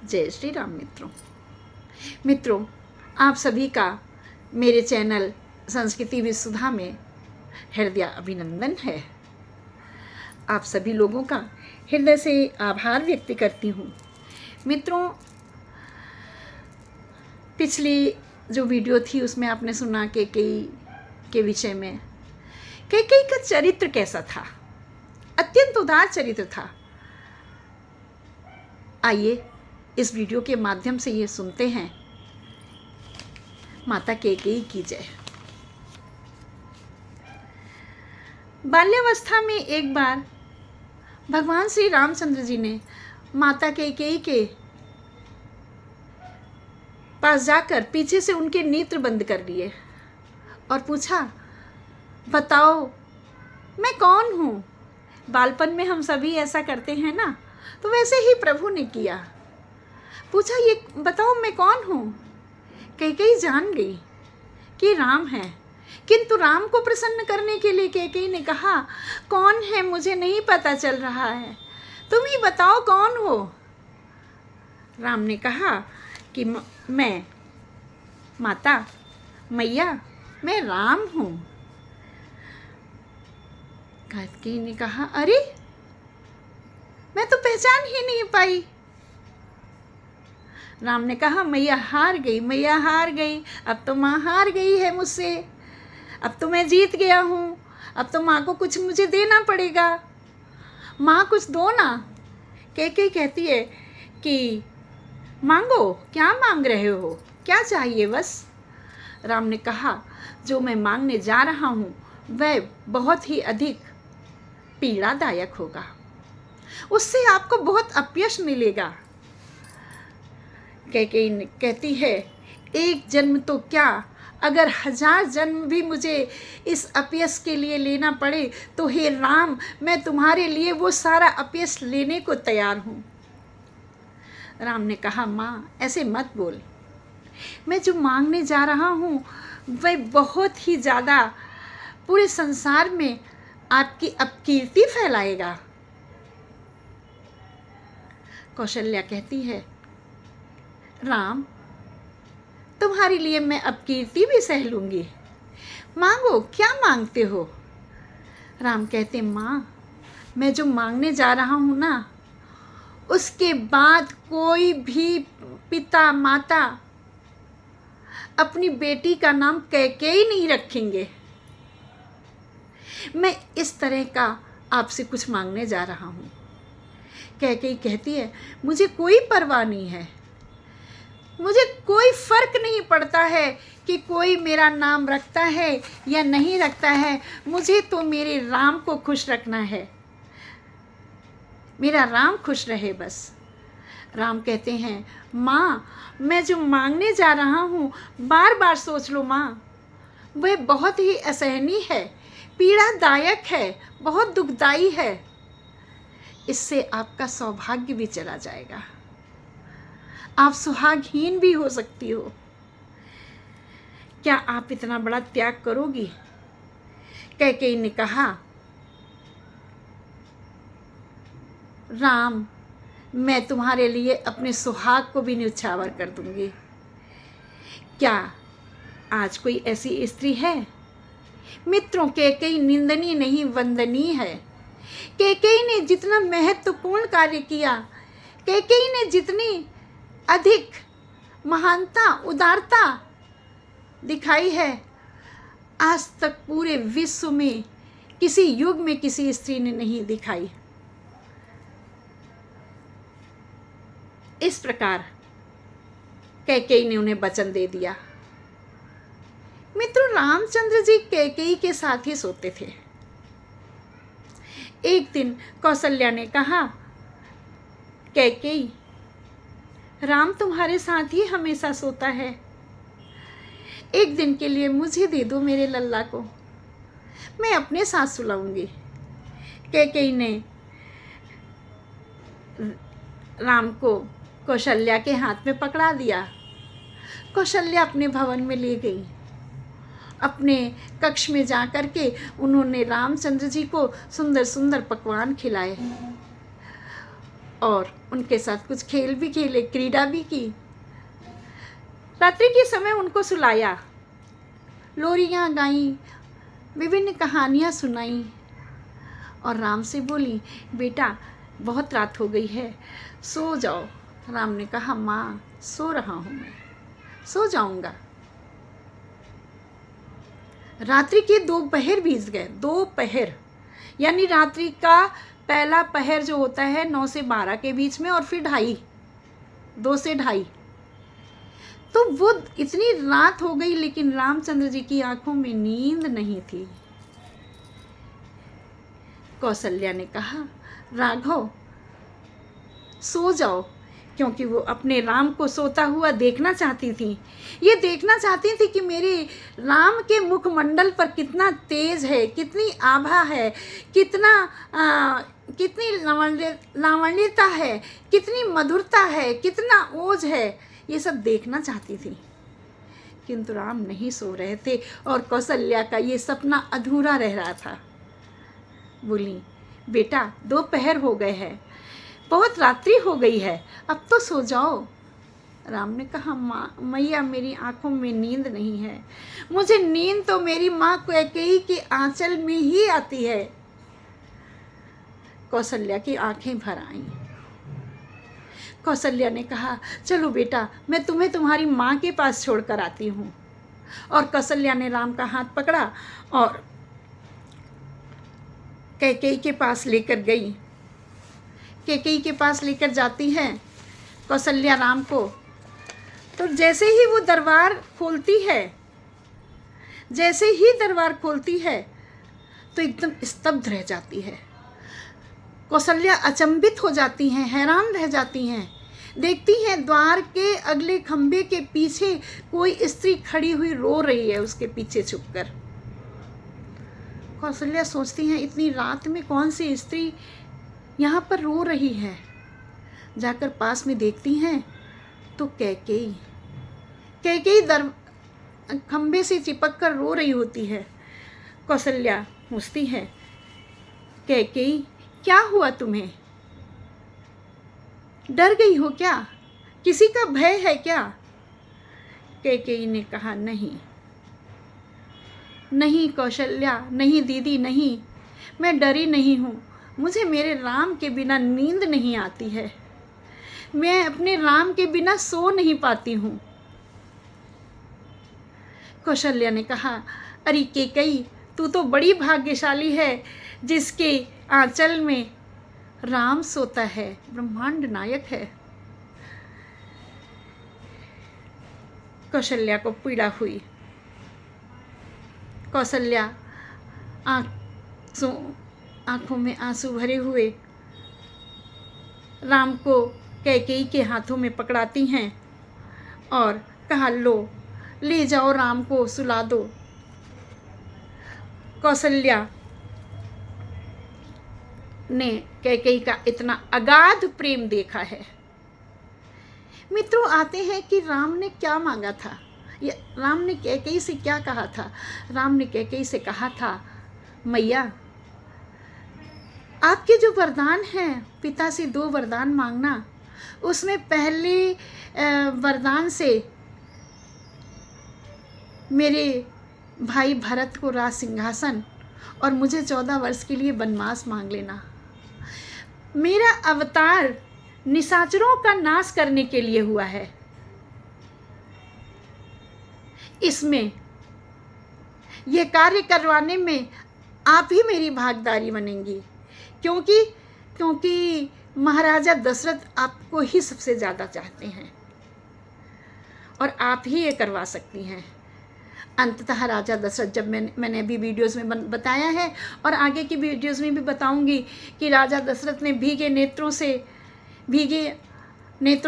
जय श्री राम मित्रों, आप सभी का मेरे चैनल संस्कृति विसुधा में हृदय अभिनंदन है। आप सभी लोगों का हृदय से आभार व्यक्त करती हूँ। मित्रों, पिछली जो वीडियो थी उसमें आपने सुना कैकेयी के विषय में। कैकेयी का चरित्र कैसा था? अत्यंत उदार चरित्र था। आइए इस वीडियो के माध्यम से ये सुनते हैं। माता कैकेयी की जय। बाल्यावस्था में एक बार भगवान श्री रामचंद्र जी ने माता कैकेयी के पास जाकर पीछे से उनके नेत्र बंद कर लिए और पूछा, बताओ मैं कौन हूँ? बालपन में हम सभी ऐसा करते हैं ना, तो वैसे ही प्रभु ने किया। पूछा, ये बताओ मैं कौन हूँ? कैकेयी जान गई कि राम है, किंतु राम को प्रसन्न करने के लिए कैकेयी ने कहा, कौन है मुझे नहीं पता चल रहा है, तुम ही बताओ कौन हो? राम ने कहा कि मैं माता मैया मैं राम हूँ। कैकेयी ने कहा, अरे मैं तो पहचान ही नहीं पाई। राम ने कहा, मैया हार गई, अब तो माँ हार गई है मुझसे, अब तो मैं जीत गया हूँ, अब तो माँ को कुछ मुझे देना पड़ेगा, माँ कुछ दो ना। कैकेयी कहती है कि मांगो, क्या मांग रहे हो, क्या चाहिए बस? राम ने कहा, जो मैं मांगने जा रहा हूँ वह बहुत ही अधिक पीड़ादायक होगा, उससे आपको बहुत अपयश मिलेगा। कैकेयी कहती है, एक जन्म तो क्या, अगर 1000 जन्म भी मुझे इस अपयश के लिए लेना पड़े तो हे राम, मैं तुम्हारे लिए वो सारा अपयश लेने को तैयार हूँ। राम ने कहा, माँ ऐसे मत बोल, मैं जो मांगने जा रहा हूँ वह बहुत ही ज़्यादा पूरे संसार में आपकी अपकीर्ति फैलाएगा। कौशल्या कहती है, राम तुम्हारे लिए मैं अपकीर्ति भी सह लूँगी, मांगो, क्या मांगते हो? राम कहते, माँ मैं जो मांगने जा रहा हूँ ना, उसके बाद कोई भी पिता माता अपनी बेटी का नाम कैकेयी नहीं रखेंगे। मैं इस तरह का आपसे कुछ मांगने जा रहा हूँ। कैकेयी कहती है, मुझे कोई परवाह नहीं है, मुझे कोई फर्क नहीं पड़ता है कि कोई मेरा नाम रखता है या नहीं रखता है, मुझे तो मेरे राम को खुश रखना है, मेरा राम खुश रहे बस। राम कहते हैं, माँ मैं जो मांगने जा रहा हूँ बार बार सोच लो माँ, वह बहुत ही असहनीय है, पीड़ादायक है, बहुत दुखदाई है, इससे आपका सौभाग्य भी चला जाएगा, आप सुहागहीन भी हो सकती हो। क्या आप इतना बड़ा त्याग करोगी? कैकेयी ने कहा, राम मैं तुम्हारे लिए अपने सुहाग को भी न्यौछावर कर दूंगी। क्या आज कोई ऐसी स्त्री है? मित्रों, कैकेयी निंदनीय नहीं वंदनीय है। कैकेयी ने जितना महत्वपूर्ण कार्य किया, कैकेयी ने जितनी अधिक महानता उदारता दिखाई है, आज तक पूरे विश्व में किसी युग में किसी स्त्री ने नहीं दिखाई। इस प्रकार कैकेयी ने उन्हें वचन दे दिया। मित्रों, रामचंद्र जी कैकेयी के साथ ही सोते थे। एक दिन कौशल्या ने कहा, कैकेयी राम तुम्हारे साथ ही हमेशा सोता है, एक दिन के लिए मुझे दे दो मेरे लल्ला को, मैं अपने साथ सुलाऊंगी। कैकेयी ने राम को कौशल्या के हाथ में पकड़ा दिया। कौशल्या अपने भवन में ले गई। अपने कक्ष में जा कर के उन्होंने रामचंद्र जी को सुंदर सुंदर पकवान खिलाए। और उनके साथ कुछ खेल भी खेले, क्रीड़ा भी की। रात्रि के समय उनको सुलाया, लोरियां गाईं, विभिन्न कहानियाँ सुनाई और राम से बोली, बेटा बहुत रात हो गई है, सो जाओ। राम ने कहा, माँ सो रहा हूँ, मैं सो जाऊँगा। रात्रि के 2 पहर बीत गए। 2 पहर यानी रात्रि का पहला पहर जो होता है 9 से 12 के बीच में, और फिर 2 से 2:30। तो वो इतनी रात हो गई, लेकिन रामचंद्र जी की आंखों में नींद नहीं थी। कौशल्या ने कहा, राघव सो जाओ, क्योंकि वो अपने राम को सोता हुआ देखना चाहती थी। ये देखना चाहती थी कि मेरे राम के मुखमंडल पर कितना तेज है, कितनी आभा है, कितनी लावण्यता है, कितनी मधुरता है, कितना ओज है, ये सब देखना चाहती थी। किंतु राम नहीं सो रहे थे और कौशल्या का ये सपना अधूरा रह रहा था। बोली, बेटा 2 पहर हो गए हैं, बहुत रात्रि हो गई है, अब तो सो जाओ। राम ने कहा, माँ मैया मेरी आंखों में नींद नहीं है, मुझे नींद तो मेरी माँ कैकेयी के आंचल में ही आती है। कौशल्या की आंखें भर आईं। कौशल्या ने कहा, चलो बेटा मैं तुम्हें तुम्हारी माँ के पास छोड़कर आती हूँ। और कौशल्या ने राम का हाथ पकड़ा और कैकेयी के पास लेकर गई। कैकेयी के पास लेकर जाती है कौशल्या राम को, तो जैसे ही वो दरबार खोलती है तो एकदम स्तब्ध रह जाती है। कौशल्या अचंभित हो जाती हैं, हैरान रह जाती हैं। देखती हैं द्वार के अगले खंभे के पीछे कोई स्त्री खड़ी हुई रो रही है, उसके पीछे छुपकर। कौशल्या सोचती हैं, इतनी रात में कौन सी स्त्री यहाँ पर रो रही है। जाकर पास में देखती हैं तो कैकेयी खंभे से चिपक कर रो रही होती है। कौशल्या पूछती है, कैकेयी क्या हुआ तुम्हें, डर गई हो क्या, किसी का भय है क्या? कैकेयी ने कहा, नहीं कौशल्या, नहीं दीदी, नहीं, मैं डरी नहीं हूँ, मुझे मेरे राम के बिना नींद नहीं आती है, मैं अपने राम के बिना सो नहीं पाती हूँ। कौशल्या ने कहा, अरे कैकेयी तू तो बड़ी भाग्यशाली है जिसके आंचल में राम सोता है, ब्रह्मांड नायक है। कौशल्या को पीड़ा हुई। कौशल्या आंखों में आंसू भरे हुए राम को कैकेयी के हाथों में पकड़ाती हैं और कहा, लो ले जाओ राम को सुला दो। कौशल्या ने कैकेयी का इतना अगाध प्रेम देखा है। मित्रों, आते हैं कि राम ने क्या मांगा था, या राम ने कैकेयी से क्या कहा था। राम ने कैकेयी से कहा था, मैया आपके जो वरदान हैं, पिता से 2 वरदान मांगना, उसमें पहले वरदान से मेरे भाई भरत को राज सिंहासन और मुझे 14 वर्ष के लिए वनवास मांग लेना। मेरा अवतार निशाचरों का नाश करने के लिए हुआ है, इसमें यह कार्य करवाने में आप ही मेरी भागीदारी बनेंगी, क्योंकि महाराजा दशरथ आपको ही सबसे ज़्यादा चाहते हैं और आप ही ये करवा सकती हैं। अंततः राजा दशरथ, जब मैंने अभी वीडियोस में बताया है और आगे की वीडियोस में भी बताऊंगी कि राजा दशरथ ने भीगे नेत्रों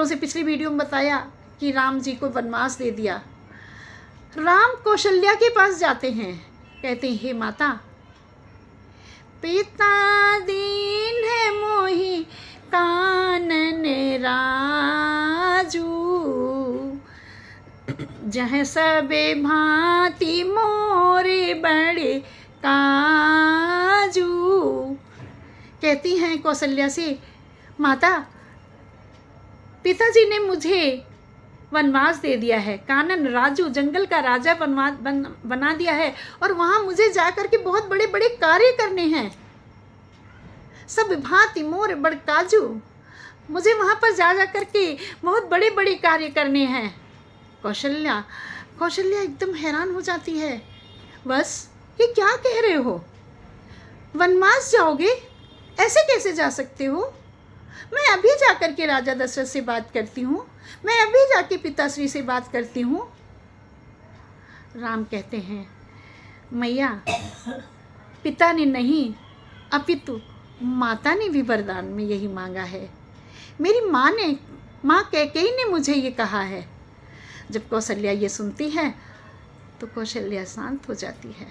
से पिछली वीडियो में बताया कि राम जी को वनवास दे दिया। राम कौशल्या के पास जाते हैं, कहते हैं, हे माता, पिता दीन है मोहि कानन राजू, जह सबे भांति मोरे बड़े काजू। कहती हैं कौशल्या से, माता पिताजी ने मुझे वनवास दे दिया है, कानन राजू जंगल का राजा बना दिया है, और वहाँ मुझे जा कर के बहुत बड़े बड़े कार्य करने हैं। सब भांति मोर बड़ काजू, मुझे वहाँ पर जा कर के बहुत बड़े बड़े कार्य करने हैं। कौशल्या एकदम हैरान हो जाती है, बस ये क्या कह रहे हो? वनवास जाओगे? ऐसे कैसे जा सकते हो? मैं अभी जा कर के राजा दशरथ से बात करती हूँ, मैं अभी जाके पिताश्री से बात करती हूँ। राम कहते हैं, मैया, पिता ने नहीं अपितु माता ने भी वरदान में यही मांगा है। मेरी माँ कैकेयी ने मुझे ये कहा है। जब कौशल्या ये सुनती है तो कौशल्या शांत हो जाती है,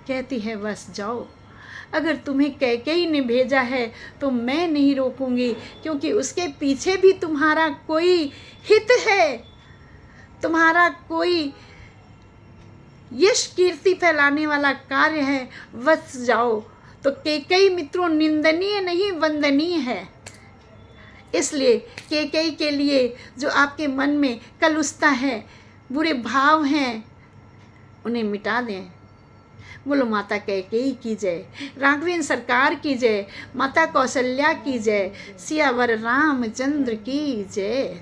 कहती है, बस जाओ, अगर तुम्हें कैकेयी ने भेजा है तो मैं नहीं रोकूंगी, क्योंकि उसके पीछे भी तुम्हारा कोई हित है, तुम्हारा कोई यश कीर्ति फैलाने वाला कार्य है। बस जाओ। तो कैकेयी मित्रों निंदनीय नहीं वंदनीय है। इसलिए कैकेयी के लिए जो आपके मन में कलुषता है, बुरे भाव हैं, उन्हें मिटा दें। बोलो माता कैकेयी की जय, राघवेंद्र सरकार की जय, माता कौशल्या की जय, सियावर रामचंद्र की जय।